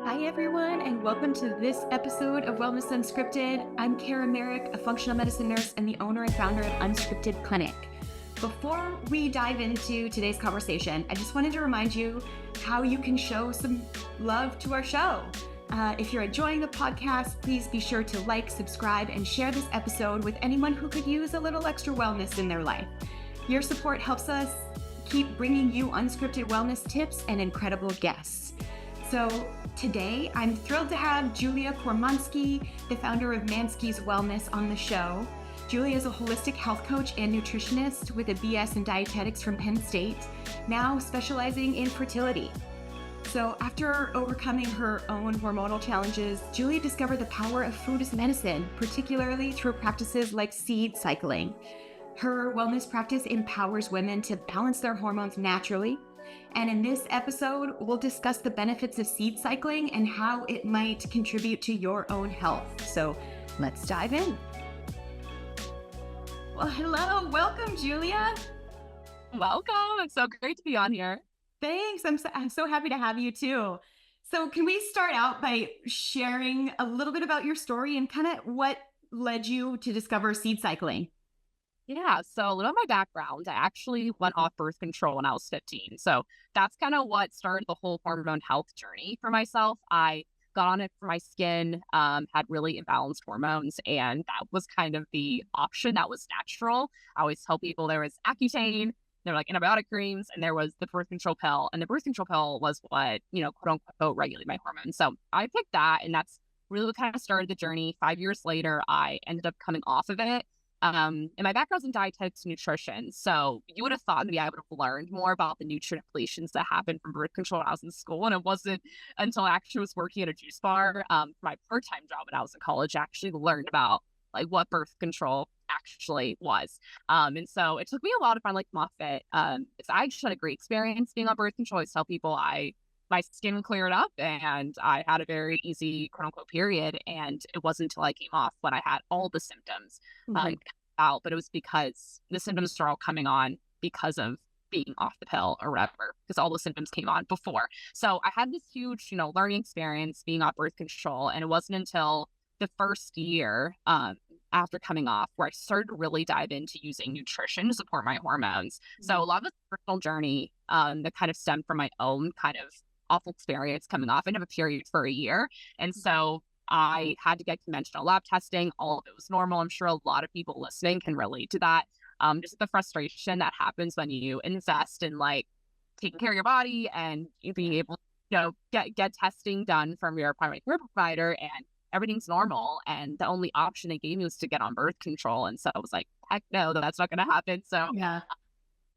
Hi, everyone, and welcome to this episode of Wellness Unscripted. I'm Kara Merrick, a functional medicine nurse and the owner and founder of Unscripted Clinic. Before we dive into today's conversation, I just wanted to remind you how you can show some love to our show. If you're enjoying the podcast, please be sure to like, subscribe, and share this episode with anyone who could use a little extra wellness in their life. Your support helps us keep bringing you unscripted wellness tips and incredible guests. So today, I'm thrilled to have Julia Kormanski, the founder of Manski's Wellness, on the show. Julia is a holistic health coach and nutritionist with a BS in dietetics from Penn State, now specializing in fertility. So after overcoming her own hormonal challenges, Julia discovered the power of food as medicine, particularly through practices like seed cycling. Her wellness practice empowers women to balance their hormones naturally. And in this episode, we'll discuss the benefits of seed cycling and how it might contribute to your own health. So let's dive in. Well, hello. Welcome, Julia. Welcome. It's so great to be on here. Thanks. I'm so happy to have you too. So can we start out by sharing a little bit about your story and kind of what led you to discover seed cycling? Yeah. So a little of my background, I actually went off birth control when I was 15. So that's kind of what started the whole hormone health journey for myself. I got on it for my skin, had really imbalanced hormones, and that was kind of the option that was natural. I always tell people there was Accutane, there were like antibiotic creams, and there was the birth control pill. And the birth control pill was what, quote unquote, regulated my hormones. So I picked that, and that's really what kind of started the journey. 5 years later, I ended up coming off of it. And my background's in dietetics and nutrition. So you would have thought maybe I would have learned more about the nutrient depletions that happened from birth control when I was in school. And it wasn't until I actually was working at a juice bar, for my part-time job when I was in college, I actually learned about like what birth control actually was. And so it took me a while to finally come off it. Because I just had a great experience being on birth control. I always tell people my skin cleared up and I had a very easy quote unquote period. And it wasn't until I came off when I had all the symptoms out, but it was because the symptoms are all coming on because of being off the pill or whatever, because all the symptoms came on before. So I had this huge, learning experience being off birth control. And it wasn't until the first year, after coming off where I started to really dive into using nutrition to support my hormones. So a lot of this personal journey, that kind of stemmed from my own kind of awful experience coming off. I didn't have a period for a year. And so I had to get conventional lab testing. All of it was normal. I'm sure a lot of people listening can relate to that. Just the frustration that happens when you invest in like taking care of your body and you being able to, get testing done from your primary care provider and everything's normal. And the only option they gave me was to get on birth control. And so I was like, heck no, that's not going to happen. So Yeah.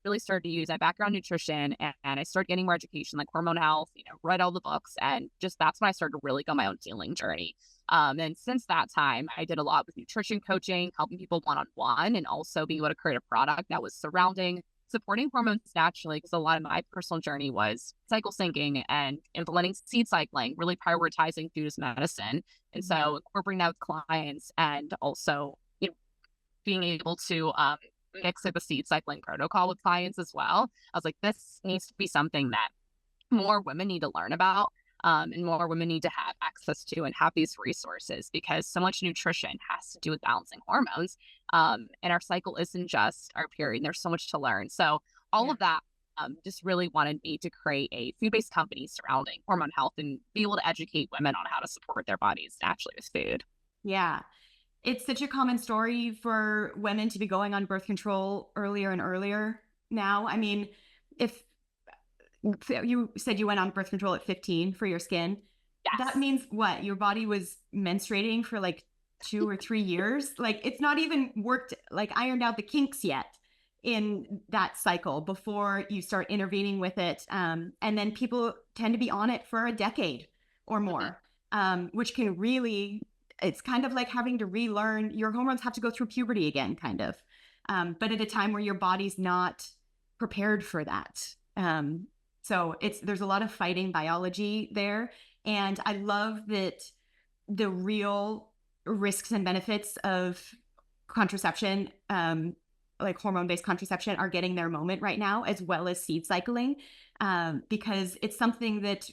really started to use my background nutrition and I started getting more education like hormone health, read all the books, and just that's when I started to really go my own healing journey. And since that time, I did a lot with nutrition coaching, helping people one-on-one, and also being able to create a product that was supporting hormones naturally, because a lot of my personal journey was cycle syncing and implementing seed cycling, really prioritizing food as medicine. And so incorporating that with clients and also, being able to mix it with seed cycling protocol with clients as well. I was like, this needs to be something that more women need to learn about, and more women need to have access to and have these resources, because so much nutrition has to do with balancing hormones. And our cycle isn't just our period. There's so much to learn. So all of that just really wanted me to create a food-based company surrounding hormone health and be able to educate women on how to support their bodies naturally with food. Yeah. It's such a common story for women to be going on birth control earlier and earlier now. I mean, if you said you went on birth control at 15 for your skin, Yes. that means what? Your body was menstruating for like 2 or 3 years? Like it's not even ironed out the kinks yet in that cycle before you start intervening with it. And then people tend to be on it for a decade or more, which can really, it's kind of like having to relearn. Your hormones have to go through puberty again, kind of, but at a time where your body's not prepared for that. So there's a lot of fighting biology there. And I love that the real risks and benefits of contraception like hormone-based contraception are getting their moment right now, as well as seed cycling, because it's something that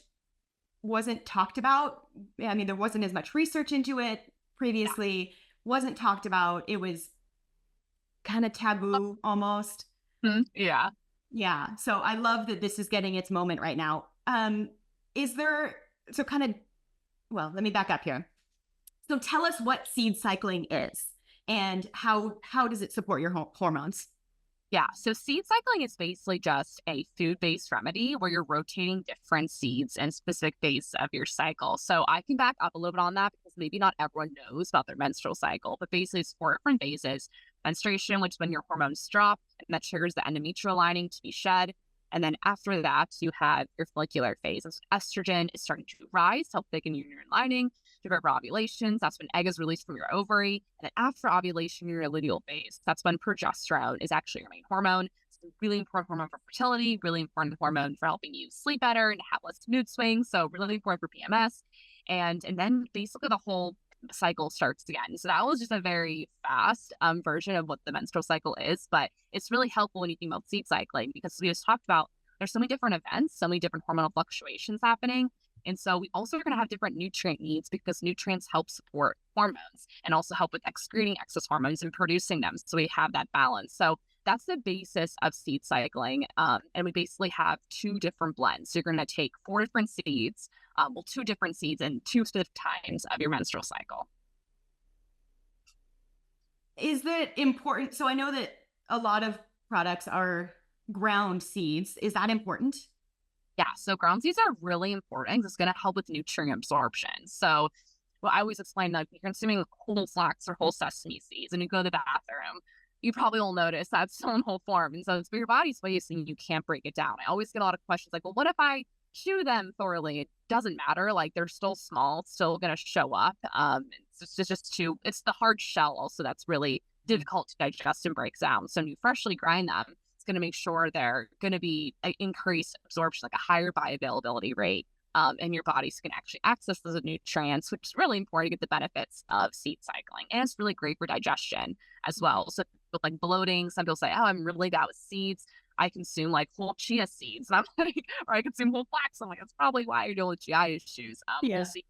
wasn't talked about. I mean, there wasn't as much research into it previously, wasn't talked about. It was kind of taboo almost. Yeah. Yeah. So I love that this is getting its moment right now. Is there, so kind of, well, let me back up here. So tell us what seed cycling is and how does it support your hormones? Yeah. So seed cycling is basically just a food-based remedy where you're rotating different seeds in specific days of your cycle. So I can back up a little bit on that because maybe not everyone knows about their menstrual cycle, but basically it's 4 different phases. Menstruation, which is when your hormones drop, and that triggers the endometrial lining to be shed. And then after that, you have your follicular phase. And so estrogen is starting to rise, help thicken your uterine lining. You go for ovulations. That's when egg is released from your ovary. And then after ovulation, your luteal phase. That's when progesterone is actually your main hormone. It's a really important hormone for fertility, really important hormone for helping you sleep better and have less mood swings. So really important for PMS. And then basically the whole cycle starts again. So that was just a very fast version of what the menstrual cycle is, but it's really helpful when you think about seed cycling because we just talked about there's so many different events, so many different hormonal fluctuations happening. And so we also are going to have different nutrient needs because nutrients help support hormones and also help with excreting excess hormones and producing them. So we have that balance. So that's the basis of seed cycling. And we basically have 2 different blends. So you're going to take 4 different seeds, 2 different seeds in 2 specific times of your menstrual cycle. Is that important? So I know that a lot of products are ground seeds. Is that important? Yeah, so ground seeds are really important. It's going to help with nutrient absorption. So, well, I always explain that if you're consuming whole flax or whole sesame seeds and you go to the bathroom, you probably will notice that's still in whole form. And so it's for your body's waste and you can't break it down. I always get a lot of questions like, well, what if I chew them thoroughly? It doesn't matter. Like they're still small, it's still going to show up. It's just too, it's the hard shell also that's really difficult to digest and break down. So when you freshly grind them, going to make sure they're going to be an increased absorption, like a higher bioavailability rate, and your body's can actually access those nutrients, which is really important to get the benefits of seed cycling. And it's really great for digestion as well. So with like bloating, some people say, oh, I'm really bad with seeds. I consume like whole chia seeds. And I'm like, or I consume whole flax. I'm like, that's probably why you're dealing with GI issues. Yeah. We'll see.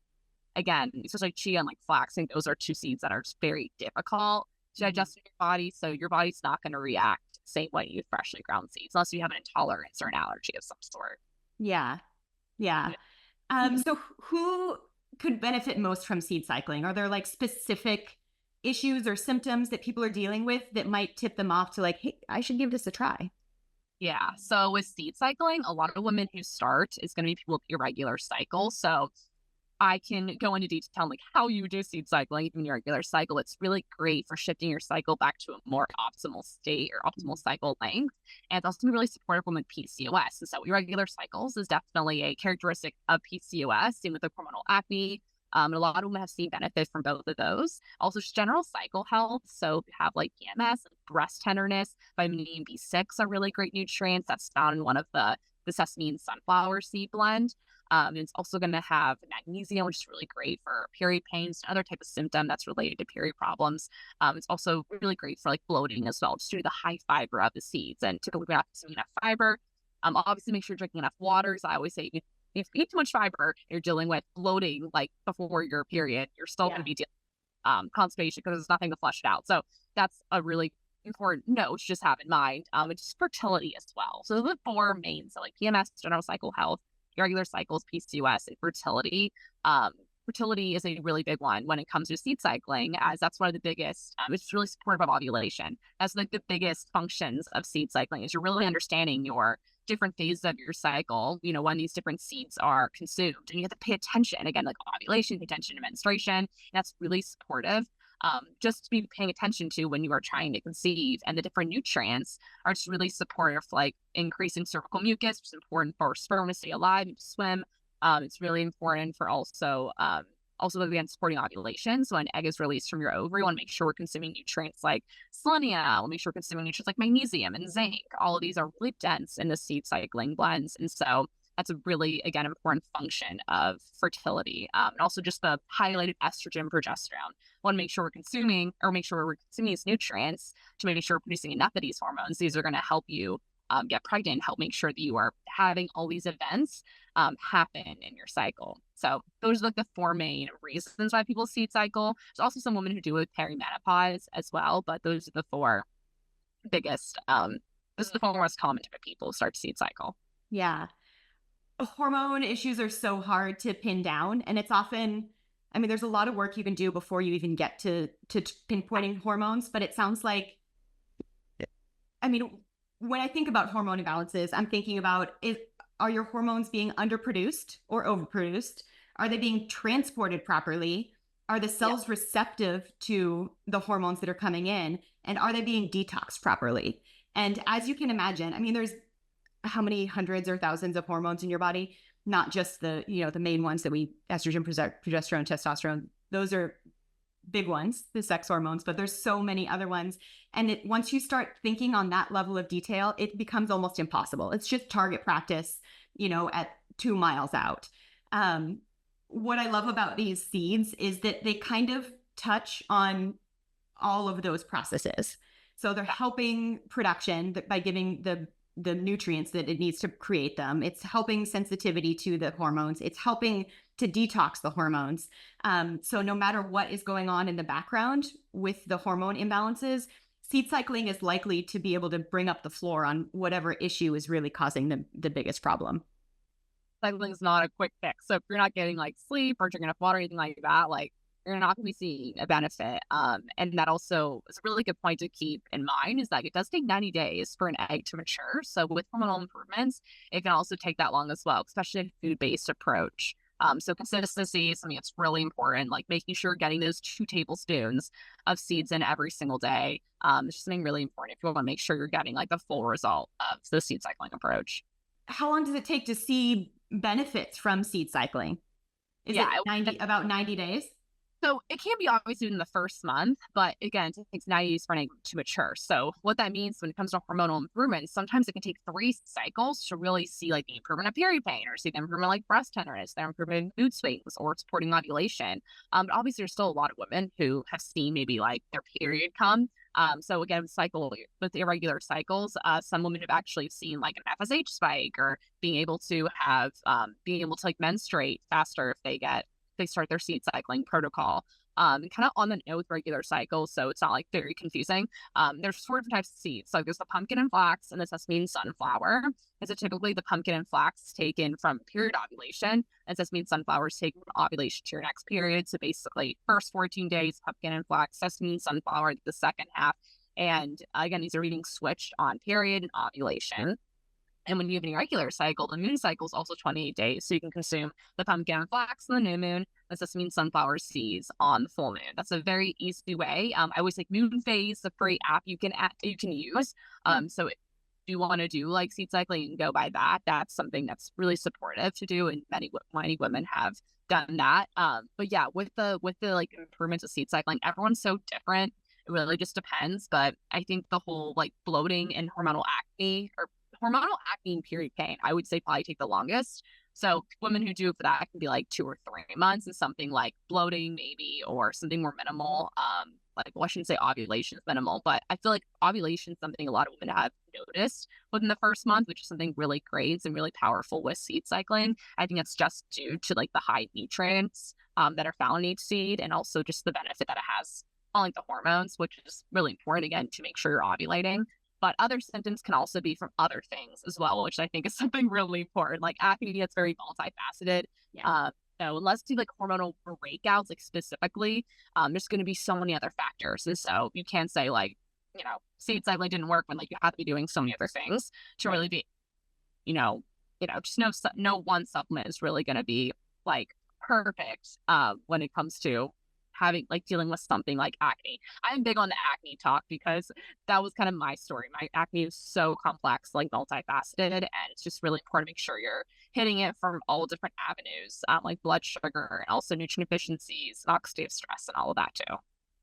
Again, especially chia and like flax, I think those are 2 seeds that are just very difficult to digest in your body. So your body's not going to react same way you freshly ground seeds, unless you have an intolerance or an allergy of some sort. Yeah. Yeah. So who could benefit most from seed cycling? Are there like specific issues or symptoms that people are dealing with that might tip them off to like, hey, I should give this a try? Yeah. So with seed cycling, a lot of women who start is going to be people with irregular cycles. So I can go into detail on like how you do seed cycling, even your regular cycle. It's really great for shifting your cycle back to a more optimal state or optimal cycle length. And it's also really supportive for women with PCOS. And so irregular cycles is definitely a characteristic of PCOS, same with the hormonal acne. And a lot of women have seen benefit from both of those. Also, just general cycle health. So if you have like PMS, breast tenderness, vitamin E and B6 are really great nutrients. That's found in one of the sesame and sunflower seed blend. It's also going to have magnesium, which is really great for period pains and other type of symptom that's related to period problems. It's also really great for like bloating as well, just due to the high fiber of the seeds. And typically, we're not consuming enough fiber. Obviously, make sure you're drinking enough water. So I always say, if you eat too much fiber, you're dealing with bloating like before your period, you're still going to be dealing with constipation because there's nothing to flush it out. So that's a really important note to just have in mind. It's just fertility as well. So the 4 main, so like PMS, general cycle health, irregular cycles, PCOS, and fertility. Fertility is a really big one when it comes to seed cycling, as that's one of the biggest, it's really supportive of ovulation. That's like the biggest functions of seed cycling is you're really understanding your different phases of your cycle, when these different seeds are consumed. And you have to pay attention, again, like ovulation, pay attention to menstruation. And that's really supportive. Just to be paying attention to when you are trying to conceive, and the different nutrients are just really supportive, like increasing cervical mucus, which is important for sperm to stay alive and to swim. It's really important for also again supporting ovulation. So when egg is released from your ovary, you want to make sure we're consuming nutrients like selenium. We'll make sure we're consuming nutrients like magnesium and zinc. All of these are really dense in the seed cycling blends, and so that's a really, again, important function of fertility. And also just the highlighted estrogen, progesterone. Want to make sure we're consuming, or make sure we're consuming these nutrients to make sure we're producing enough of these hormones. These are going to help you get pregnant, help make sure that you are having all these events happen in your cycle. So those are like the four main reasons why people seed cycle. There's also some women who do it with perimenopause as well, but those are the four biggest. Those are the four most common type of people who start to seed cycle. Yeah. Hormone issues are so hard to pin down, and it's often, I mean, there's a lot of work you can do before you even get to pinpointing hormones, but it sounds like, I mean, when I think about hormone imbalances, I'm thinking about, are your hormones being underproduced or overproduced? Are they being transported properly? Are the cells receptive to the hormones that are coming in? And are they being detoxed properly? And as you can imagine, I mean, there's how many hundreds or thousands of hormones in your body, not just the main ones that estrogen, progesterone, testosterone, those are big ones, the sex hormones, but there's so many other ones. And once you start thinking on that level of detail, it becomes almost impossible. It's just target practice, at 2 miles out. What I love about these seeds is that they kind of touch on all of those processes. So they're helping production by giving the nutrients that it needs to create them. It's helping sensitivity to the hormones. It's helping to detox the hormones. So no matter what is going on in the background with the hormone imbalances, seed cycling is likely to be able to bring up the floor on whatever issue is really causing the biggest problem. Cycling is not a quick fix. So if you're not getting like sleep or drinking enough water or anything like that, like you're not going to be seeing a benefit. And that also is a really good point to keep in mind, is that it does take 90 days for an egg to mature. So with hormonal improvements, it can also take that long as well, especially a food-based approach. So consistency is something that's really important, like making sure you're getting those 2 tablespoons of seeds in every single day. It's just something really important if you want to make sure you're getting like the full result of the seed cycling approach. How long does it take to see benefits from seed cycling? Is it about 90 days? So it can be obviously in the first month, but again, it takes 90 days for an egg to mature. So what that means when it comes to hormonal improvements, sometimes it can take 3 cycles to really see like the improvement of period pain, or see the improvement like breast tenderness, the improvement in mood swings, or supporting ovulation. But obviously there's still a lot of women who have seen maybe like their period come. So again, with the irregular cycles, some women have actually seen like an FSH spike, or being able to like menstruate faster if they start their seed cycling protocol. Kind of on the note with regular cycles, so it's not like very confusing. There's 4 different types of seeds. So there's the pumpkin and flax and the sesame and sunflower. And so typically the pumpkin and flax is taken from period ovulation, and sesame and sunflower is taken from ovulation to your next period. So basically, first 14 days, pumpkin and flax, sesame and sunflower, the second half. And again, these are being switched on period and ovulation. And when you have an irregular cycle, the moon cycle is also 28 days. So you can consume the pumpkin and flax on the new moon, the sesame and sunflower seeds on the full moon. That's a very easy way. I always like Moon Phase, a free app you can use. So if you want to do like seed cycling, you can go by that. That's something that's really supportive to do, and many women have done that. But yeah, with the like improvements of seed cycling, everyone's so different. It really just depends. But I think the whole like bloating and hormonal acne and period pain, I would say probably take the longest. So women who do it for that can be like 2 or 3 months, and something like bloating maybe, or something more minimal. I shouldn't say ovulation is minimal, but I feel like ovulation is something a lot of women have noticed within the first month, which is something really great and really powerful with seed cycling. I think it's just due to like the high nutrients that are found in each seed, and also just the benefit that it has on like the hormones, which is really important, again, to make sure you're ovulating. But other symptoms can also be from other things as well, which I think is something really important. Like acne, it's very multifaceted. Yeah. So unless you like hormonal breakouts, like specifically, there's going to be so many other factors. And so you can't say like, seed cycling didn't work when like you have to be doing so many other things to really be, just no one supplement is really going to be like perfect when it comes to dealing with something like acne. I'm big on the acne talk because that was kind of my story. My acne is so complex, like multifaceted, and it's just really important to make sure you're hitting it from all different avenues, like blood sugar, and also nutrient deficiencies, oxidative stress, and all of that too.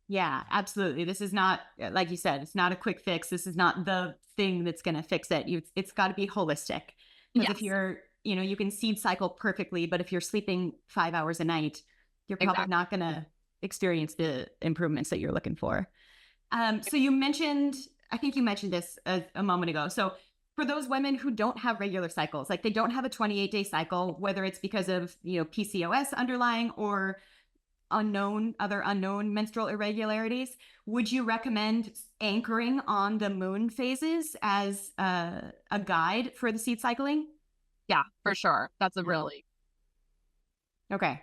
Yeah, absolutely. This is not, like you said, it's not a quick fix. This is not the thing that's going to fix it. It's got to be holistic. Because if Yes. you can seed cycle perfectly, but if you're sleeping 5 hours a night, you're probably not going to experience the improvements that you're looking for. So I think you mentioned this a moment ago. So for those women who don't have regular cycles, like they don't have a 28-day cycle, whether it's because of, PCOS underlying or other unknown menstrual irregularities, would you recommend anchoring on the moon phases as a guide for the seed cycling? Yeah, for sure. That's a really... Okay.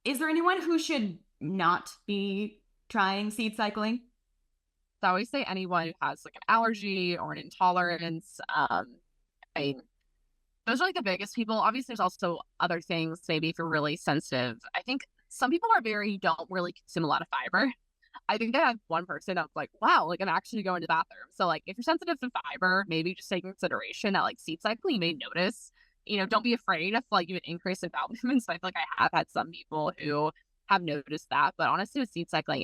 Is there anyone who should not be trying seed cycling? So I always say anyone who has like an allergy or an intolerance. I mean, those are like the biggest people. Obviously, there's also other things. Maybe if you're really sensitive, I think some people don't really consume a lot of fiber. I think I have one person that's like, wow, like I'm actually going to the bathroom. So like if you're sensitive to fiber, maybe just take into consideration that like seed cycling, you may notice, don't be afraid if like you would increase in bowel movements. I feel like I have had some people who have noticed that. But honestly, with seed cycling,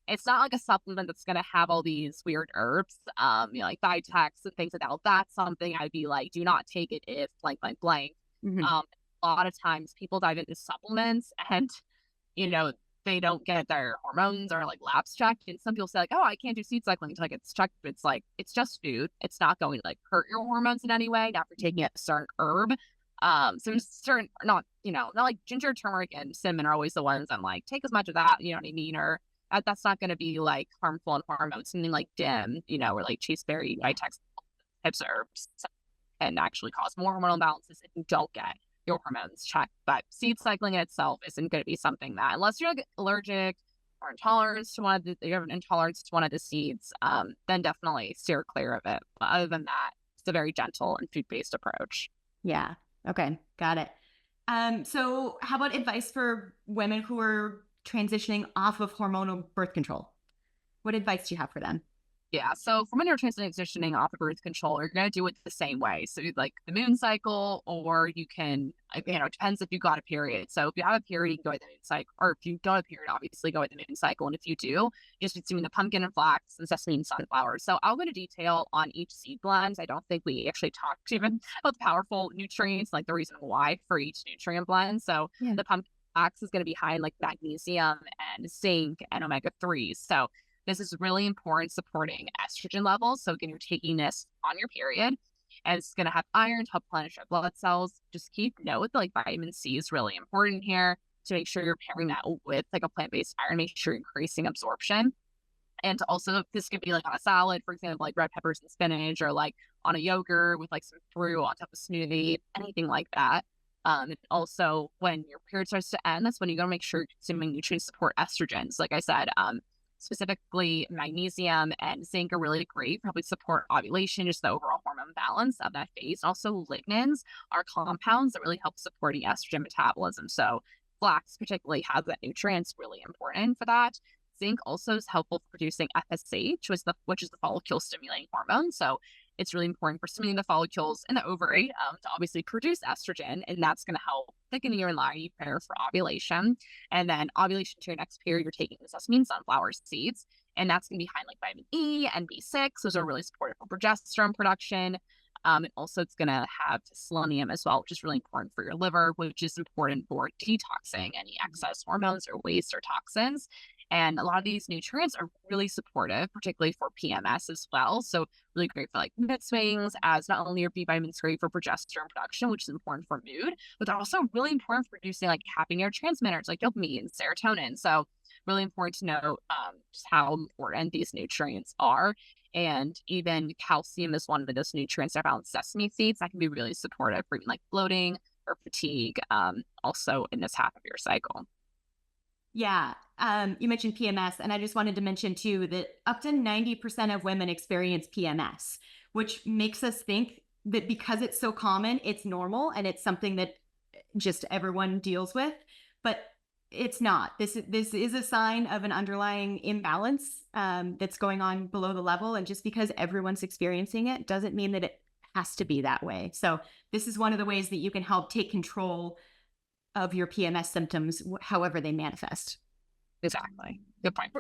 it's not like a supplement that's going to have all these weird herbs, like Vitex and things like that. That's something I'd be like, do not take it if blank, blank, blank. Mm-hmm. A lot of times people dive into supplements and, they don't get their hormones or like labs checked. And some people say like, oh, I can't do seed cycling until I get checked. But it's like, it's just food. It's not going to like hurt your hormones in any way, not for taking a certain herb. So certain, not like ginger, turmeric, and cinnamon are always the ones I'm like, take as much of that, you know what I mean? Or that's not going to be like harmful in hormones. Something like dim, or like chasteberry, Vitex types of herbs and actually cause more hormonal imbalances if you don't get your hormones checked. But seed cycling in itself isn't going to be something that, unless you're like allergic or intolerant to you have an intolerance to one of the seeds, then definitely steer clear of it. But other than that, it's a very gentle and food-based approach. Yeah. Okay. Got it. So how about advice for women who are transitioning off of hormonal birth control? What advice do you have for them? Yeah, so for when you're transitioning off of birth control, you're going to do it the same way. So like the moon cycle, or you can, it depends if you got a period. So if you have a period, you can go with the moon cycle, or if you don't have a period, obviously go with the moon cycle. And if you do, you're just consuming the pumpkin and flax and sesame and sunflower. So I'll go into detail on each seed blend. I don't think we actually talked even about the powerful nutrients, like the reason why for each nutrient blend. So the pumpkin flax is going to be high in like magnesium and zinc and omega-3s. So this is really important supporting estrogen levels. So again, you're taking this on your period, and it's going to have iron to help replenish your blood cells. Just keep note that like vitamin C is really important here to make sure you're pairing that with like a plant-based iron, make sure you're increasing absorption. And also this could be like on a salad, for example, like red peppers and spinach, or like on a yogurt with like some fruit on top of a smoothie, anything like that. And also when your period starts to end, that's when you got to make sure you're consuming nutrients to support estrogens. Like I said, specifically magnesium and zinc are really great for helping support ovulation, just the overall hormone balance of that phase. Also, lignans are compounds that really help supporting estrogen metabolism. So flax particularly has that nutrient. It's really important for that. Zinc also is helpful for producing FSH, which is the follicle stimulating hormone. So it's really important for stimulating the follicles in the ovary to obviously produce estrogen, and that's going to help thicken your line you prepare for ovulation. And then ovulation to your next period, you're taking the sesame and sunflower seeds, and that's going to be high in like vitamin E and B6. Those are really supportive for progesterone production. And also it's going to have selenium as well, which is really important for your liver, which is important for detoxing any excess hormones or waste or toxins. And a lot of these nutrients are really supportive, particularly for PMS as well. So really great for like mood swings, as not only are B vitamins great for progesterone production, which is important for mood, but they're also really important for producing like happy neurotransmitters like dopamine and serotonin. So really important to know just how important these nutrients are. And even calcium is one of those nutrients that are found in sesame seeds that can be really supportive for even like bloating or fatigue, also in this half of your cycle. Yeah. You mentioned PMS, and I just wanted to mention too that up to 90% of women experience PMS, which makes us think that because it's so common, it's normal and it's something that just everyone deals with, but it's not. This is a sign of an underlying imbalance that's going on below the level. And just because everyone's experiencing it doesn't mean that it has to be that way. So this is one of the ways that you can help take control of your PMS symptoms, however they manifest. Exactly. Good point.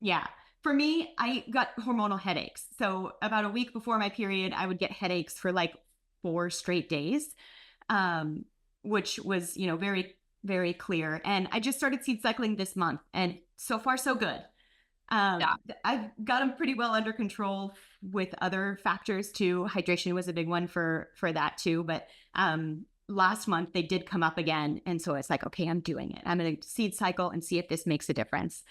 Yeah. For me, I got hormonal headaches. So about a week before my period, I would get headaches for like 4 straight days, um, which was, very, very clear. And I just started seed cycling this month, and so far so good. Yeah. I've got them pretty well under control with other factors too. Hydration was a big one for that too. But last month they did come up again, and so it's like, okay, I'm doing it. I'm going to seed cycle and see if this makes a difference.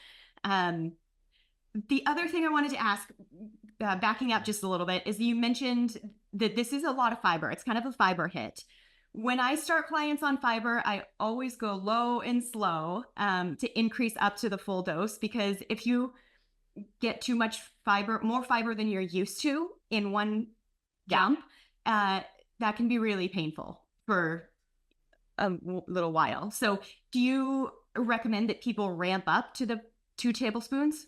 The other thing I wanted to ask, backing up just a little bit, is you mentioned that this is a lot of fiber. It's kind of a fiber hit. When I start clients on fiber, I always go low and slow to increase up to the full dose, because if you get too much fiber, more fiber than you're used to in one jump, that can be really painful for a little while. So do you recommend that people ramp up to the 2 tablespoons?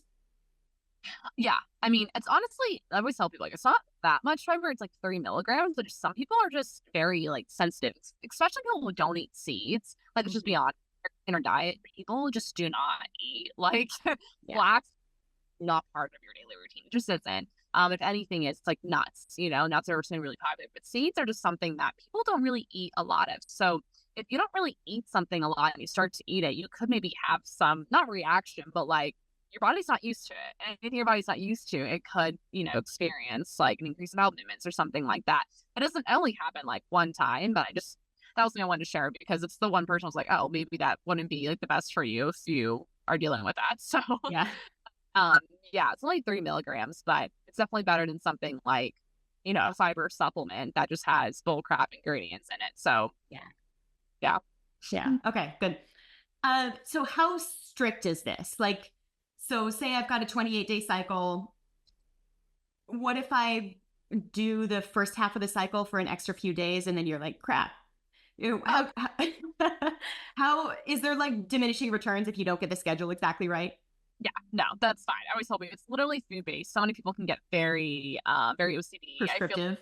Yeah. I mean, it's honestly, I always tell people, like, it's not that much fiber. It's like 30 milligrams, but just some people are just very like sensitive, especially people who don't eat seeds. Like, let's just be honest, in our diet, people just do not eat like flax, not part of your daily routine. It just isn't. If anything, it's like nuts, nuts are something really popular, but seeds are just something that people don't really eat a lot of. So if you don't really eat something a lot and you start to eat it, you could maybe have some, not reaction, but like, your body's not used to it. And anything your body's not used to, it could, experience like an increase in bowel movements or something like that. It doesn't only happen like one time, but that was something I wanted to share, because it's the one person I was like, oh, maybe that wouldn't be like the best for you if you are dealing with that. So Yeah. yeah, it's only 3 milligrams, but it's definitely better than something like, a fiber supplement that just has bull crap ingredients in it. So yeah. Okay, good. So how strict is this? Like, so say I've got a 28-day cycle. What if I do the first half of the cycle for an extra few days and then you're like, crap? How is there like diminishing returns if you don't get the schedule exactly right? Yeah, no, that's fine. I always tell people it's literally food based. So many people can get very, very OCD. Prescriptive.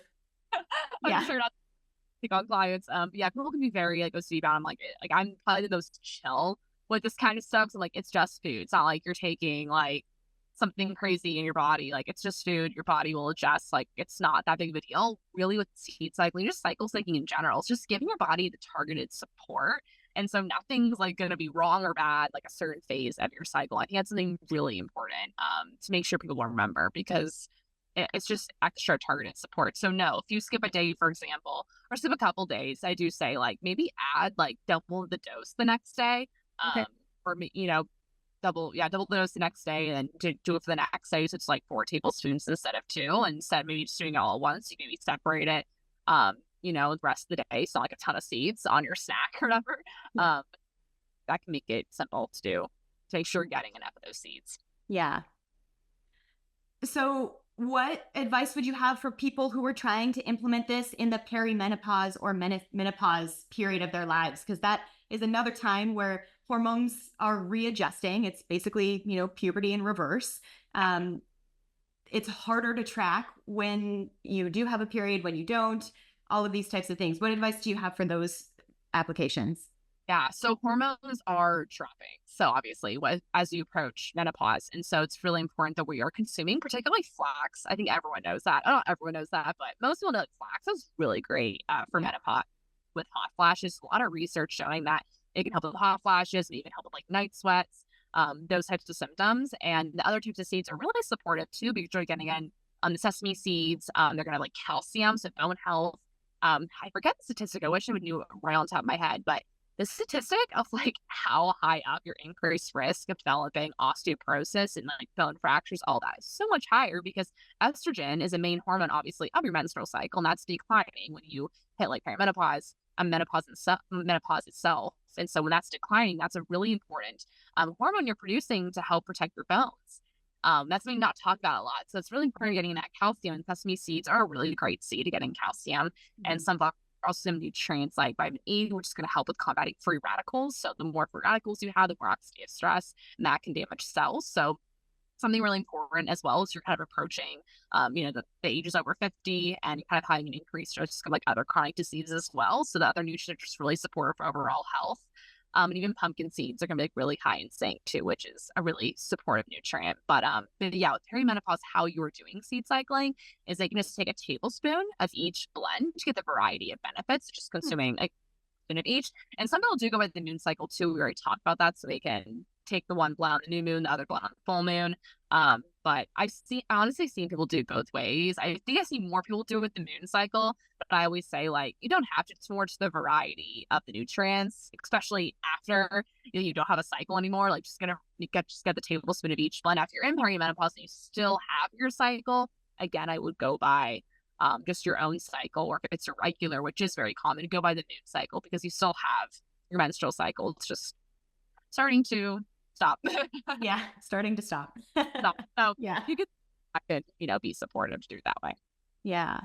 I'm sure not to pick on clients. But yeah, people can be very like OCD bound. I'm probably the most chill with this kind of stuff. So like, it's just food. It's not like you're taking like something crazy in your body. Like, it's just food. Your body will adjust. Like, it's not that big of a deal. Really, with seed cycling, just cycle cycling in general, it's just giving your body the targeted support. And so nothing's like going to be wrong or bad, like a certain phase of your cycle. I think that's something really important to make sure people will remember, because it's just extra targeted support. So no, if you skip a day, for example, or skip a couple days, I do say like maybe add like double the dose the next day, Okay. or double the dose the next day, and then do it for the next day. So it's like 4 tablespoons instead of 2, and instead of maybe just doing it all at once, you can maybe separate it, the rest of the day. So like a ton of seeds on your snack or whatever. That can make it simple to do, to make sure you're getting enough of those seeds. Yeah. So what advice would you have for people who are trying to implement this in the perimenopause or menopause period of their lives? Because that is another time where hormones are readjusting. It's basically, puberty in reverse. It's harder to track when you do have a period, when you don't, all of these types of things. What advice do you have for those applications? Yeah, so hormones are dropping. So obviously, as you approach menopause, and so it's really important that we are consuming, particularly flax. I think everyone knows that. Not everyone knows that, but most people know that flax is really great for menopause with hot flashes. A lot of research showing that it can help with hot flashes, and even help with like night sweats, those types of symptoms. And the other types of seeds are really supportive too, because you're getting in the sesame seeds. They're going to have like calcium, so bone health. I forget the statistic. I wish I would knew it right on top of my head, but the statistic of like how high up your increased risk of developing osteoporosis and like bone fractures, all that is so much higher, because estrogen is a main hormone, obviously, of your menstrual cycle, and that's declining when you hit like perimenopause, menopause itself. And so when that's declining, that's a really important hormone you're producing to help protect your bones. That's something not talked about a lot. So it's really important getting that calcium, and sesame seeds are a really great seed to getting calcium. And sunflower also some nutrients like vitamin E, which is going to help with combating free radicals. So the more free radicals you have, the more oxidative stress, and that can damage cells. So something really important as well is you're kind of approaching, the ages over 50, and you're kind of having an increased risk of like other chronic diseases as well. So the other nutrients are just really supportive for overall health. And even pumpkin seeds are going to be like really high in zinc too, which is a really supportive nutrient. But yeah, with perimenopause, how you're doing seed cycling is like just take a tablespoon of each blend to get the variety of benefits, just Hmm. consuming like a spoon of each. And some people do go with the moon cycle too. We already talked about that, so they can take the one blend on the new moon, the other blend on the full moon. But I honestly seen people do both ways. I think I see more people do it with the moon cycle, but I always say like you don't have to. It's more just the variety of the nutrients, especially after you don't have a cycle anymore. Like just get the tablespoon of each blend after you're in perimenopause and you still have your cycle. Again, I would go by just your own cycle, or if it's irregular, which is very common, to go by the moon cycle because you still have your menstrual cycle. It's just starting to stop. Yeah, starting to stop. So Yeah. you could, I could, be supportive to do it that way. Yeah.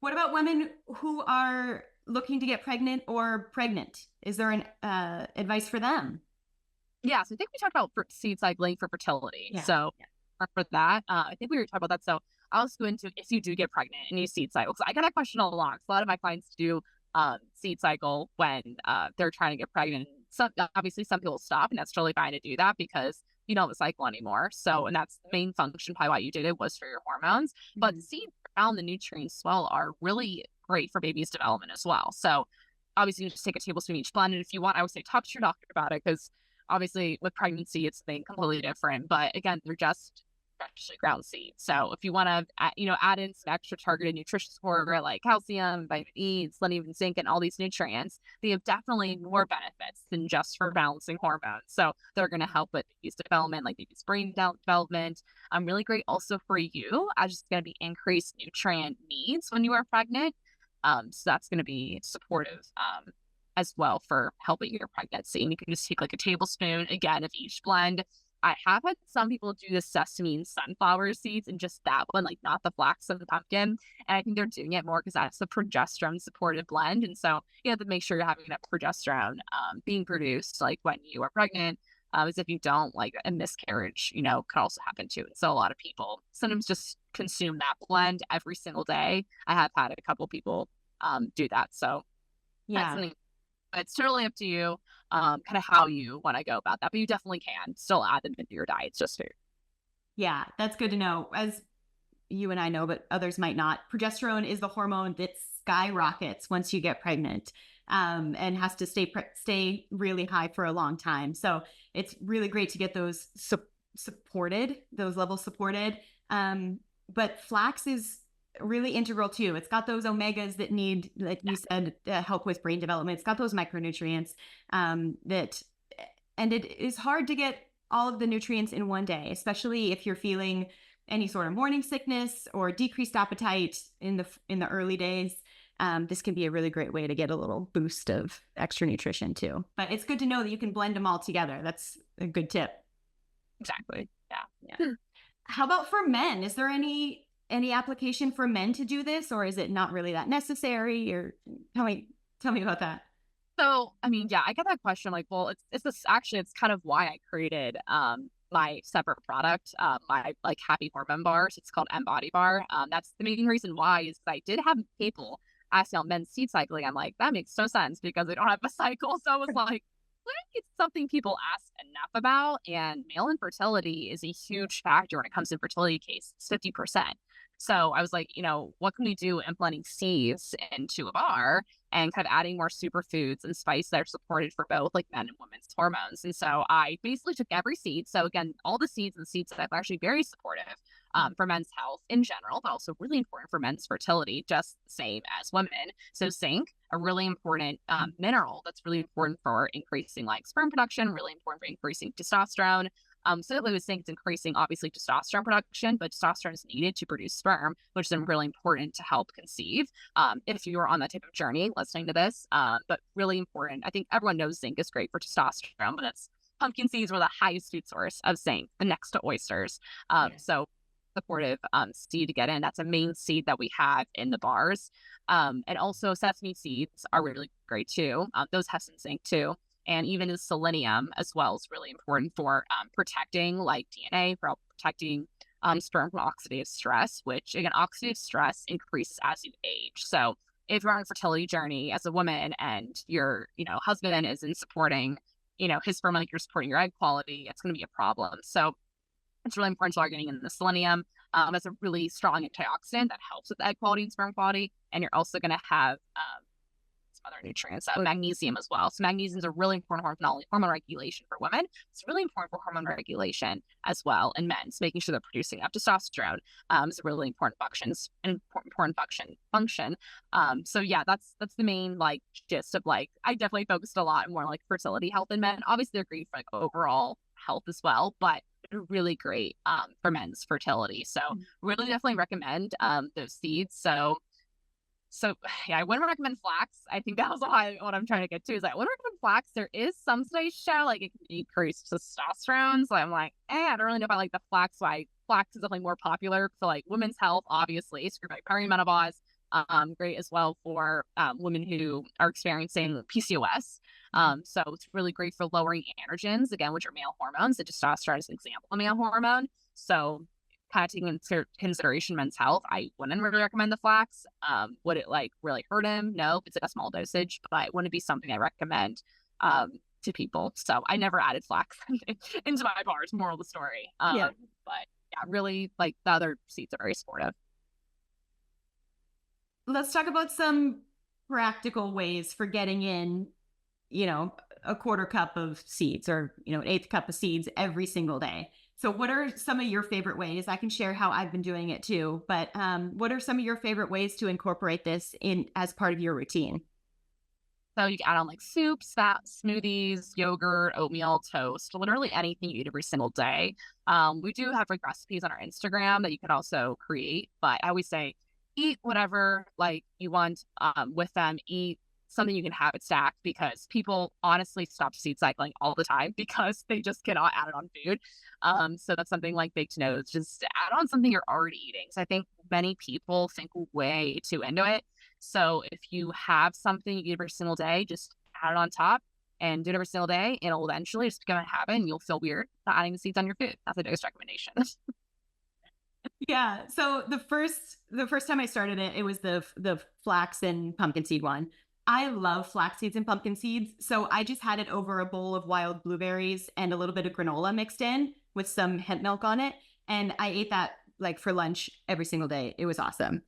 What about women who are looking to get pregnant or pregnant? Is there an advice for them? Yeah, so I think we talked about seed cycling for fertility. Yeah. So for that, I think we were talking about that. So I'll just go into if you do get pregnant and you seed cycle. So I get that question all along. So a lot of my clients do seed cycle when they're trying to get pregnant. Obviously some people stop, and that's totally fine to do that because you don't have a cycle anymore. So, and that's the main function, probably why you did it, was for your hormones. But the seeds found the nutrients as well are really great for baby's development as well. So obviously you just take a tablespoon each blend. And if you want, I would say talk to your doctor about it, because obviously with pregnancy it's something completely different. But again, they're just freshly ground seeds. So if you want to add in some extra targeted nutrition support like calcium, vitamin E, selenium, zinc, and all these nutrients, they have definitely more benefits than just for balancing hormones. So they're going to help with baby's development, like baby's brain development. Really great also for you, as it's going to be increased nutrient needs when you are pregnant. So that's going to be supportive as well for helping your pregnancy. And you can just take like a tablespoon again of each blend. I have had some people do the sesame and sunflower seeds and just that one, like not the flax and the pumpkin. And I think they're doing it more because that's the progesterone supported blend. And so you have to make sure you're having that progesterone being produced like when you are pregnant. As if you don't, like a miscarriage, could also happen too. And so a lot of people sometimes just consume that blend every single day. I have had a couple people do that. So that's Yeah. something. It's totally up to you, kind of how you want to go about that. But you definitely can still add them into your diet. It's just food. Yeah, that's good to know. As you and I know, but others might not. Progesterone is the hormone that skyrockets once you get pregnant, and has to stay really high for a long time. So it's really great to get those supported, those levels supported. But flax is really integral too. It's got those omegas that need, like you said, help with brain development. It's got those micronutrients and it is hard to get all of the nutrients in one day, especially if you're feeling any sort of morning sickness or decreased appetite in the early days. This can be a really great way to get a little boost of extra nutrition too. But it's good to know that you can blend them all together. That's a good tip. Exactly. Yeah. How about for men? Is there any application for men to do this, or is it not really that necessary? Or tell me about that. So, I mean, yeah, I get that question. Like, well, it's kind of why I created my separate product, my like happy hormone bars. It's called M Body Bar. That's the main reason why is I did have people ask about men's seed cycling. I'm like, that makes no sense because they don't have a cycle. So I was like, it's something people ask enough about, and male infertility is a huge factor when it comes to fertility cases, 50%. So I was like, what can we do implementing seeds into a bar and kind of adding more superfoods and spice that are supported for both like men and women's hormones. And so I basically took every seed. So again, all the seeds and seeds that are actually very supportive for men's health in general, but also really important for men's fertility, just the same as women. So zinc, a really important mineral that's really important for increasing like sperm production, really important for increasing testosterone. So with zinc, it's increasing obviously testosterone production, but testosterone is needed to produce sperm, which is really important to help conceive. If you are on that type of journey listening to this, but really important. I think everyone knows zinc is great for testosterone, but pumpkin seeds were the highest food source of zinc, next to oysters. So supportive seed to get in. That's a main seed that we have in the bars. And also sesame seeds are really great too. Those have some zinc too. And even the selenium as well is really important for protecting like DNA, for protecting sperm from oxidative stress, which again, oxidative stress increases as you age. So if you're on a fertility journey as a woman and your, husband isn't supporting, his sperm like you're supporting your egg quality, it's going to be a problem. So it's really important to start getting in the selenium. It's a really strong antioxidant that helps with egg quality and sperm quality. And you're also going to have some other nutrients, magnesium as well. So magnesium is a really important hormone, not only hormone regulation for women, it's really important for hormone regulation as well in men. So making sure they're producing enough testosterone is a really important function. So yeah, that's the main like gist of like, I definitely focused a lot more on like fertility health in men. Obviously they're great for like overall health as well, but they're really great for men's fertility. So really definitely recommend those seeds. So yeah, I wouldn't recommend flax. I think that was what I'm trying to get to is I wouldn't recommend flax. There is some studies show like it can increase testosterone. So I'm like, I don't really know about like the flax. Why flax is definitely more popular for like women's health, obviously. It's great for perimenopause. Great as well for women who are experiencing PCOS. So it's really great for lowering androgens, again, which are male hormones. The testosterone is an example of a male hormone. So kind of taking into consideration men's health, I wouldn't really recommend the flax. Would it like really hurt him? No, it's like a small dosage, but it wouldn't be something I recommend to people. So I never added flax into my bars, moral of the story. But yeah, really like the other seeds are very supportive. Let's talk about some practical ways for getting in, a quarter cup of seeds or, an eighth cup of seeds every single day. So what are some of your favorite ways? I can share how I've been doing it too, but what are some of your favorite ways to incorporate this in as part of your routine? So you can add on like soups, smoothies, yogurt, oatmeal, toast, literally anything you eat every single day. We do have like recipes on our Instagram that you can also create, but I always say eat whatever like you want with them. Eat something you can have it stacked because people honestly stop seed cycling all the time because they just cannot add it on food. So that's something like baked notes, just add on something you're already eating. So I think many people think way too into it. So if you have something you eat every single day, just add it on top and do it every single day. And it'll eventually just become a habit and you'll feel weird not adding the seeds on your food. That's the biggest recommendation. Yeah. So the first time I started it, it was the flax and pumpkin seed one. I love flax seeds and pumpkin seeds. So I just had it over a bowl of wild blueberries and a little bit of granola mixed in with some hemp milk on it. And I ate that like for lunch every single day. It was awesome.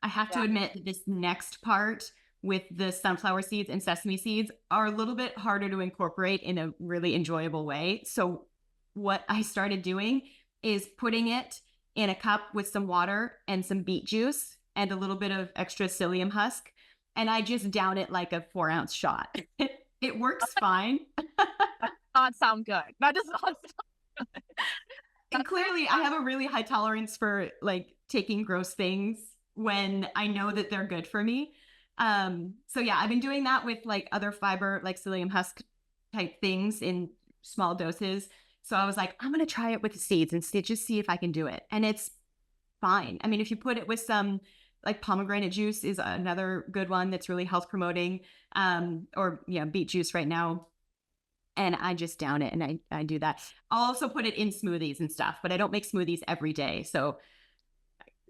I have to admit that this next part with the sunflower seeds and sesame seeds are a little bit harder to incorporate in a really enjoyable way. So what I started doing is putting it in a cup with some water and some beet juice and a little bit of extra psyllium husk. And I just down it like a 4-ounce shot. It works fine. Not sound good. That does not sound good. And clearly I have a really high tolerance for like taking gross things when I know that they're good for me. So yeah, I've been doing that with like other fiber, like psyllium husk type things in small doses. So I was like, I'm going to try it with the seeds and just see if I can do it. And it's fine. I mean, if you put it with some like pomegranate juice is another good one that's really health promoting, or beet juice right now. And I just down it and I do that. I'll also put it in smoothies and stuff, but I don't make smoothies every day. So,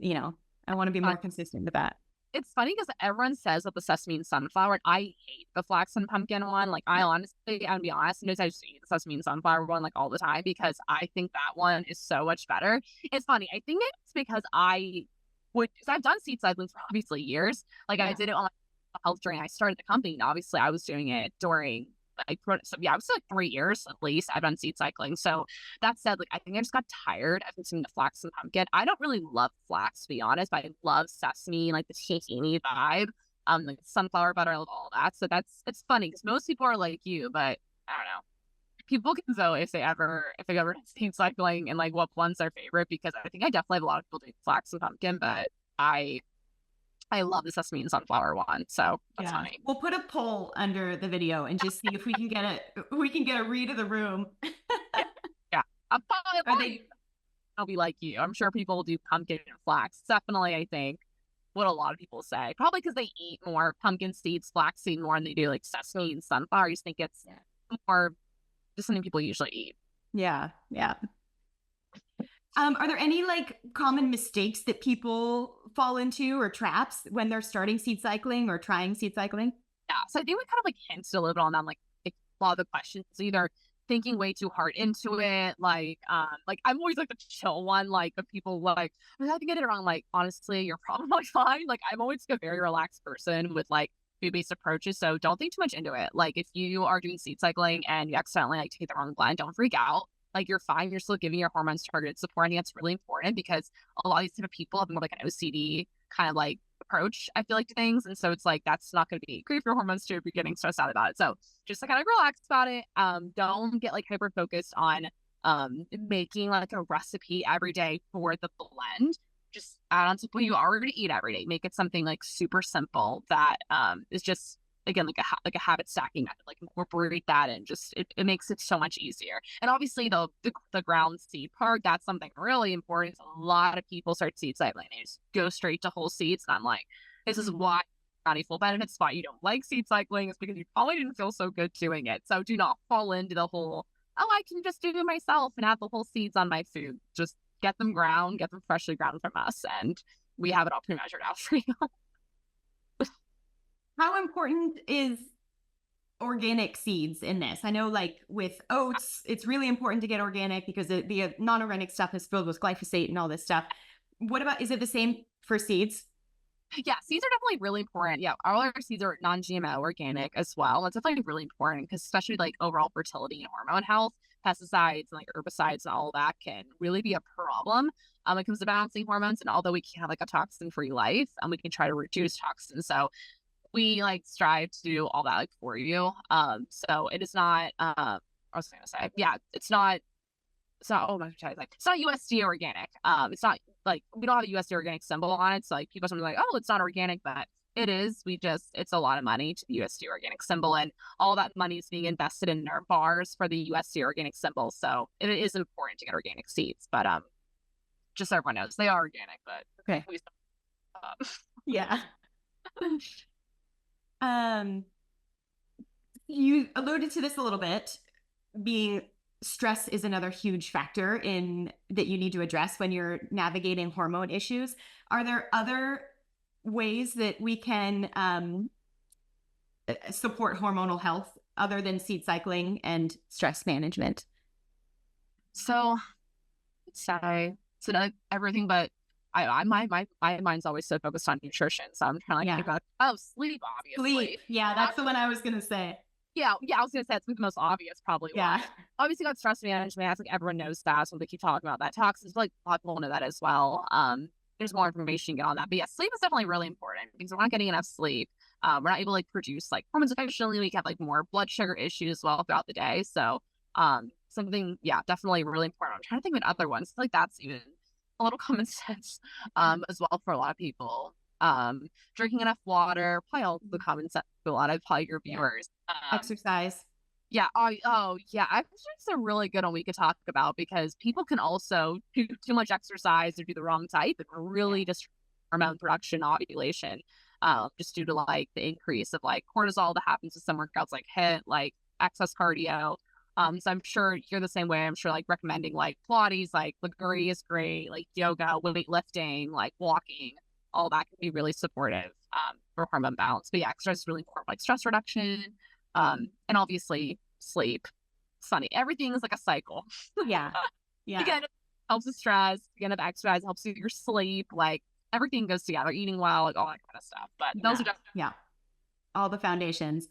I want to be more consistent with that. It's funny because everyone says that the sesame and sunflower, and I hate the flax and pumpkin one. Like I'm gonna be honest, sometimes I just eat the sesame and sunflower one like all the time because I think that one is so much better. It's funny. I think it's because because I've done seed cycling for obviously years. Like I did it on my health journey. I started the company and obviously I was doing it during I was like 3 years at least I've done seed cycling. So that said, like I think I just got tired of consuming the flax and pumpkin. I don't really love flax to be honest, but I love sesame, like the tahini vibe, like sunflower butter, I love all that. So it's funny because most people are like you, but I don't know. People can vote if they ever did seed cycling and like what one's their favorite because I think I definitely have a lot of people doing flax and pumpkin, but I love the sesame and sunflower one, so that's funny. We'll put a poll under the video and just see if we can get a read of the room. Yeah. I'll be like you. I'm sure people will do pumpkin and flax. Definitely, I think what a lot of people say. Probably because they eat more pumpkin seeds, flax seed more than they do like sesame and sunflower. I just think it's more just something people usually eat. Yeah. Are there any like common mistakes that people fall into or traps when they're starting seed cycling or trying seed cycling? Yeah. So I think we kind of like hinted a little bit on that, like a lot of the questions, either thinking way too hard into it, like I'm always like the chill one, like the people like, I can get it wrong. Like, honestly, you're probably fine. Like, I'm always like a very relaxed person with like food-based approaches. So don't think too much into it. Like, if you are doing seed cycling and you accidentally like take the wrong blend, don't freak out. Like, you're fine. You're still giving your hormones targeted support. I think that's really important because a lot of these type of people have more like an OCD kind of like approach, I feel like, to things. And so it's like, that's not going to be great for your hormones too if you're getting stressed out about it. So just to kind of relax about it. Don't get like hyper focused on making like a recipe every day for the blend. Just add on to what you already eat every day. Make it something like super simple that is just, again, like a habit stacking method. Like, incorporate that and just it makes it so much easier. And obviously the ground seed part, that's something really important. A lot of people start seed cycling, they just go straight to whole seeds, and I'm like, this is why body full benefits, why you don't like seed cycling, is because you probably didn't feel so good doing it. So do not fall into the whole, oh, I can just do it myself and have the whole seeds on my food. Just get them ground, get them freshly ground from us, and we have it all pre-measured out for you. How important is organic seeds in this? I know, like with oats, it's really important to get organic because the non-organic stuff is filled with glyphosate and all this stuff. What about, is it the same for seeds? Yeah, seeds are definitely really important. Yeah, all our seeds are non-GMO organic as well. That's definitely really important because, especially like overall fertility and hormone health, pesticides and like herbicides and all of that can really be a problem when it comes to balancing hormones. And although we can have like a toxin-free life, and we can try to reduce toxins. So we like strive to do all that like for you. So it is not I was gonna say, yeah, it's not, oh my god, like, it's not USDA organic. It's not like, we don't have a USDA organic symbol on it. So like, people sometimes like, oh, it's not organic, but it is. It's a lot of money to the USDA organic symbol, and all that money is being invested in our bars for the USDA organic symbol. So it is important to get organic seeds, but just so everyone knows, they are organic, but okay. Yeah. You alluded to this a little bit, being stress is another huge factor in that you need to address when you're navigating hormone issues. Are there other ways that we can support hormonal health other than seed cycling and stress management? So everything, but my mind's always so focused on nutrition. So I'm trying to think about, sleep, obviously. Sleep. Yeah, that's the one I was gonna say. Yeah, I was gonna say it's the most obvious, probably. Yeah. One. Obviously, got stress management. I think everyone knows that, so they keep talking about that. Toxins, like, a lot of people know that as well. There's more information you get on that, but yeah, sleep is definitely really important because we're not getting enough sleep. We're not able to like produce like hormones efficiently. We have like more blood sugar issues as well throughout the day. So, something, yeah, definitely really important. I'm trying to think of other ones. I feel like that's even a little common sense, as well for a lot of people. Drinking enough water, probably all the common sense to a lot of probably your viewers. Exercise. Yeah. Oh, yeah. Exercise is a really good one we could talk about because people can also do too much exercise or do the wrong type and really just hormone production, ovulation, just due to like the increase of like cortisol that happens with some workouts like HIIT, like excess cardio. So I'm sure you're the same way. I'm sure like recommending like Pilates, like Liguri is great, like yoga, weightlifting, like walking, all that can be really supportive for hormone balance. But yeah, exercise is really important, like stress reduction, and obviously sleep. It's funny, everything is like a cycle. Yeah. Again, it helps with stress. Again, if exercise helps with your sleep, like everything goes together. Eating well, like all that kind of stuff. But those are just all the foundations.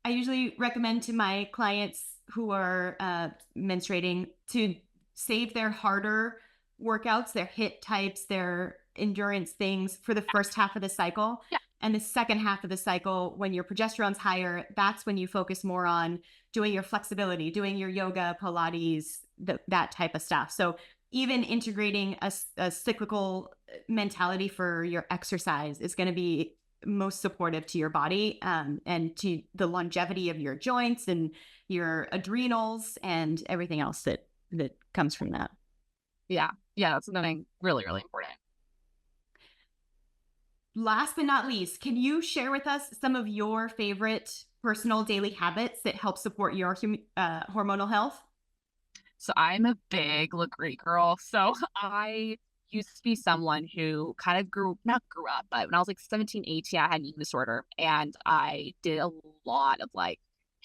I usually recommend to my clients who are menstruating to save their harder workouts, their HIIT types, their endurance things for the first half of the cycle. Yeah. And the second half of the cycle, when your progesterone's higher, that's when you focus more on doing your flexibility, doing your yoga, Pilates, that type of stuff. So even integrating a cyclical mentality for your exercise is going to be most supportive to your body, and to the longevity of your joints and your adrenals and everything else that comes from that. Yeah, that's something really, really important. Last but not least, can you share with us some of your favorite personal daily habits that help support your hormonal health? So I'm a big Liguri girl. So I used to be someone who kind of not grew up, but when I was like 17, 18, I had an eating disorder and I did a lot of like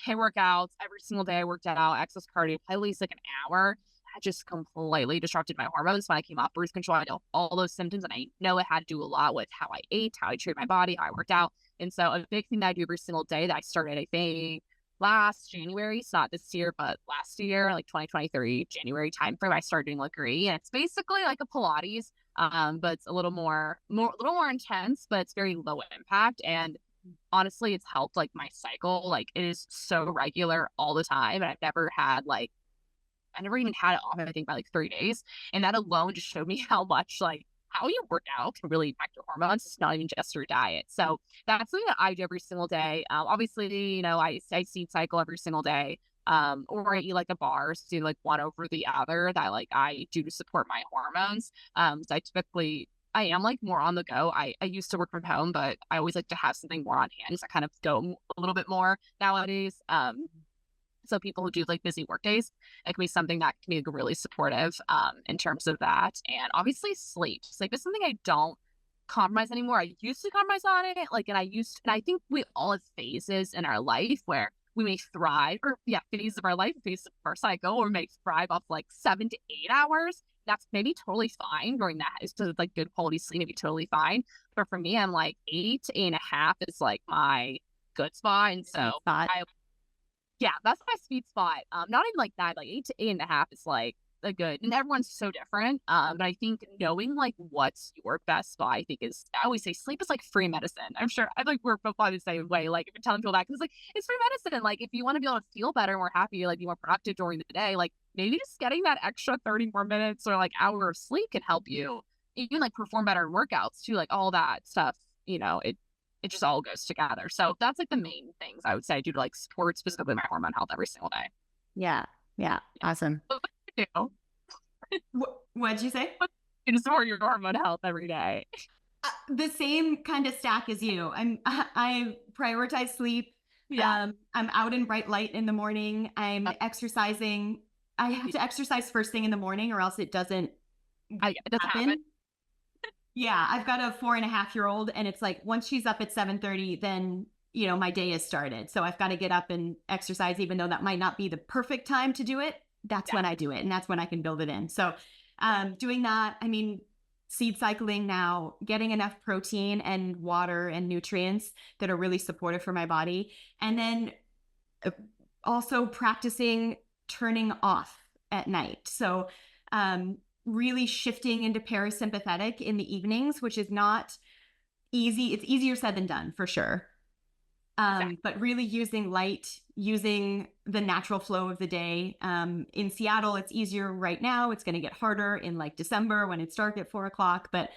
HIIT workouts every single day. I worked out, excess cardio, at least like an hour. That just completely disrupted my hormones. When I came off birth control, I know all those symptoms, and I know it had to do a lot with how I ate, how I treated my body, how I worked out. And so a big thing that I do every single day that I started, I think, last January, so not this year, but last year, like 2023, January timeframe, I started doing Lagree, and it's basically like a Pilates, but it's a little more intense, but it's very low impact. And honestly, it's helped like my cycle. Like it is so regular all the time. And I never even had it off, I think, by like 3 days. And that alone just showed me how much like how you work out can really impact your hormones. It's not even just your diet. So that's something that I do every single day. Obviously, I seed cycle every single day. Or I eat like the bars, do like one over the other that like I do to support my hormones. So I am like more on the go. I used to work from home, but I always like to have something more on hand. So I kind of go a little bit more nowadays. So people who do like busy work days, it can be something that can be like, really supportive in terms of that. And obviously sleep. Sleep is something I don't compromise anymore. I used to compromise on it. And I think we all have phases in our life where we may thrive, or phase of our life, phase of our cycle, or may thrive off like 7 to 8 hours. That's maybe totally fine during that. It's just like good quality sleep, maybe totally fine. But for me, I'm like 8 to 8.5 is like my good spot. And so that's my sweet spot. Not even like that, like 8 to 8.5 is like a good, and everyone's so different. But I think knowing like what's your best spot, I think I always say sleep is like free medicine. I'm sure I think we're both the same way. Like if you're telling people that, because like it's free medicine. Like if you want to be able to feel better and more happy, like be more productive during the day, like maybe just getting that extra 30 more minutes or like hour of sleep can help you even like perform better in workouts too, like all that stuff, it just all goes together. So that's like the main things I would say I do to like support specifically my hormone health every single day. Yeah. Awesome. What do you do? What'd you say? You support your hormone health every day. The same kind of stack as you. I prioritize sleep. I'm out in bright light in the morning. I'm exercising. I have to exercise first thing in the morning or else it doesn't happen. Yeah, I've got a 4.5-year-old, and it's like once she's up at 7:30, then my day is started. So I've got to get up and exercise, even though that might not be the perfect time to do it. That's when I do it, and that's when I can build it in. So doing that, I mean, seed cycling now, getting enough protein and water and nutrients that are really supportive for my body, and then also practicing turning off at night. So really shifting into parasympathetic in the evenings, which is not easy. It's easier said than done for sure. But really using light, using the natural flow of the day. In Seattle, it's easier right now. It's going to get harder in like December when it's dark at 4 o'clock, but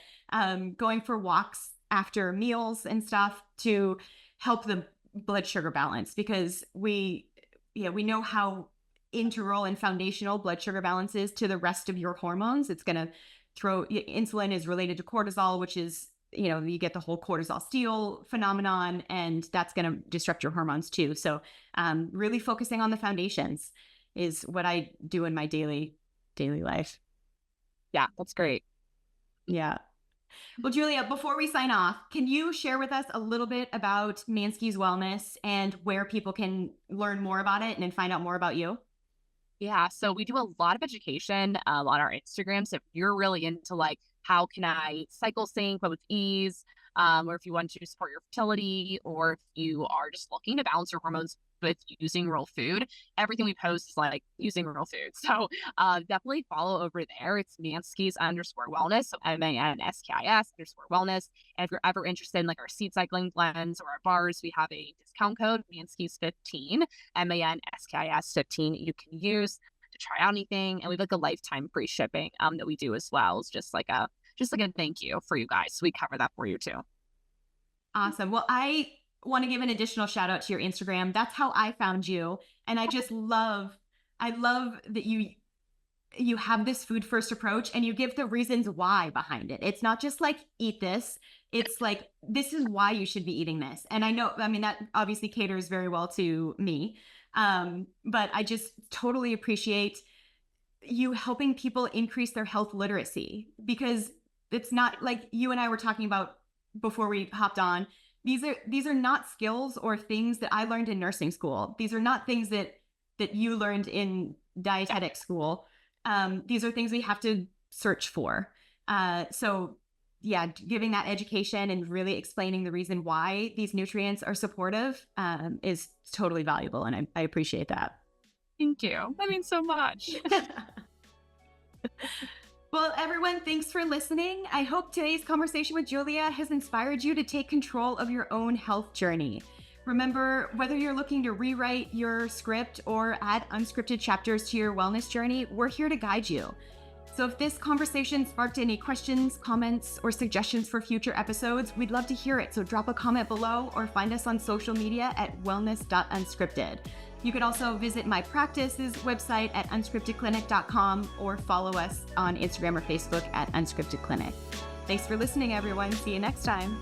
going for walks after meals and stuff to help the blood sugar balance, because we know how integral and foundational blood sugar balance is to the rest of your hormones. It's going to insulin is related to cortisol, which is, you get the whole cortisol steal phenomenon, and that's going to disrupt your hormones too. So really focusing on the foundations is what I do in my daily life. Yeah, that's great. Yeah. Well, Julia, before we sign off, can you share with us a little bit about Manski's Wellness and where people can learn more about it and find out more about you? Yeah, so we do a lot of education on our Instagram. So if you're really into like, how can I cycle sync but with ease, or if you want to support your fertility, or if you are just looking to balance your hormones with using real food, everything we post is like using real food. So definitely follow over there. It's Manskis_wellness, so MANSKIS_wellness. And if you're ever interested in like our seed cycling blends or our bars, we have a discount code, Manskis15, MANSKIS15, you can use to try out anything. And we have like a lifetime free shipping that we do as well. It's just like a thank you for you guys. So we cover that for you too. Awesome. Well, I want to give an additional shout out to your Instagram. That's how I found you. And I just love that you have this food first approach and you give the reasons why behind it. It's not just like, eat this. It's like, this is why you should be eating this. And I mean, that obviously caters very well to me. But I just totally appreciate you helping people increase their health literacy, because it's not like you and I were talking about before we hopped on. These are not skills or things that I learned in nursing school. These are not things that you learned in dietetic school. These are things we have to search for. So yeah, giving that education and really explaining the reason why these nutrients are supportive is totally valuable. And I appreciate that. Thank you. That means so much. Well, everyone, thanks for listening. I hope today's conversation with Julia has inspired you to take control of your own health journey. Remember, whether you're looking to rewrite your script or add unscripted chapters to your wellness journey, we're here to guide you. So if this conversation sparked any questions, comments, or suggestions for future episodes, we'd love to hear it. So drop a comment below or find us on social media at wellness.unscripted. You could also visit my practice's website at unscriptedclinic.com or follow us on Instagram or Facebook at Unscripted Clinic. Thanks for listening, everyone. See you next time.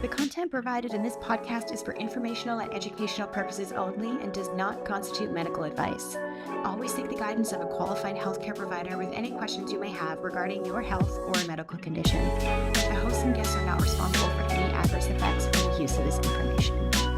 The content provided in this podcast is for informational and educational purposes only and does not constitute medical advice. Always seek the guidance of a qualified healthcare provider with any questions you may have regarding your health or medical condition. The hosts and guests are not responsible for any adverse effects from the use of this information.